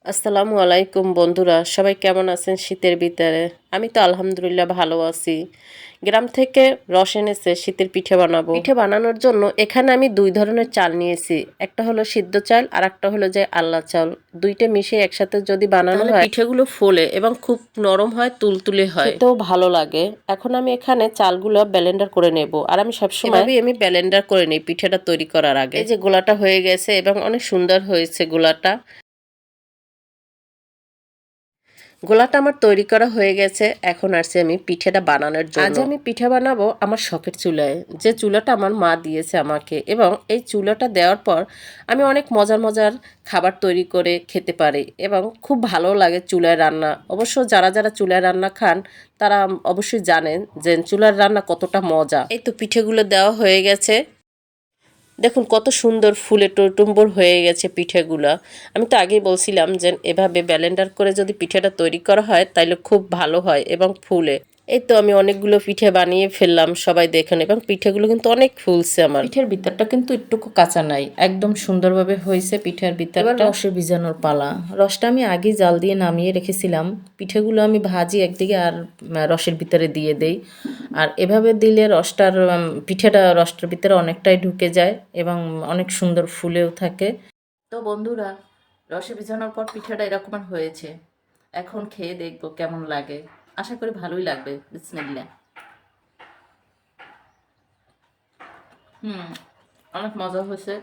আসসালামু আলাইকুম বন্ধুরা, সবাই কেমন আছেন শীতের ভিতরে? আমি তো আলহামদুলিল্লাহ ভালো আছি। গ্রাম থেকে রস এনেছে শীতের পিঠে বানাবো। পিঠে বানানোর জন্য এখানে আমি দুই ধরনের চাল নিয়েছি। একটা হলো সিদ্ধ চাল আর একটা হলো যে আল্লা চাল। দুইটা মিশিয়ে একসাথে যদি বানানো হয় পিঠেগুলো ফোলে এবং খুব নরম হয়, তুলতুলে হয়, খেতেও ভালো লাগে। এখন আমি এখানে চালগুলো ব্লেন্ডার করে নেব। আর আমি সবসময় আমি ব্লেন্ডার করে নিই পিঠেটা তৈরি করার আগে। এই যে গোলাটা হয়ে গেছে এবং অনেক সুন্দর হয়েছে গোলাটা। গোলাটা আমার তৈরি করা হয়ে গেছে। এখন আসছি আমি পিঠেটা বানানোর জন্য। আজ আমি পিঠে বানাবো আমার শখের চুলায়, যে চুলাটা আমার মা দিয়েছে আমাকে। এবং এই চুলাটা দেওয়ার পর আমি অনেক মজার মজার খাবার তৈরি করে খেতে পারি এবং খুব ভালো লাগে চুলায় রান্না। অবশ্য যারা যারা চুলায় রান্না খান তারা অবশ্যই জানেন যে চুলার রান্না কতটা মজা। এই তো পিঠেগুলো দেওয়া হয়ে গেছে। দেখুন কত সুন্দর ফুলে টইটুম্বর হয়ে গেছে পিঠেগুলা। আমি তো আগেই বলছিলাম যে এভাবে ব্লেন্ডার করে যদি পিঠেটা তৈরি করা হয় তাহলে খুব ভালো হয় এবং ফুলে। এই তো আমি অনেকগুলো পিঠে বানিয়ে ফেললাম, সবাই দেখেন। এবং পিঠেগুলো কিন্তু অনেক ফুলছে আমার। পিঠের ভিতরটা কিন্তু একটুকু কাঁচা নাই, একদম সুন্দরভাবে হয়েছে পিঠের ভিতর। এবার রসে ভিজানোর পালা। রসটা আমি আগেই জাল দিয়ে নামিয়ে রেখেছিলাম। পিঠেগুলো আমি ভাজি একদিকে আর রসের ভিতরে দিয়ে দেই। আর এভাবে দিলে রসটার পিঠেটা রসটার ভিতরে অনেকটাই ঢুকে যায় এবং অনেক সুন্দর ফুলেও থাকে। তো বন্ধুরা, রসে ভিজানোর পর পিঠাটা এরকম হয়েছে। এখন খেয়ে দেখবো কেমন লাগে। আশা করি ভালোই লাগবে। বিসমিল্লাহ। অনেক মজা হয়েছে।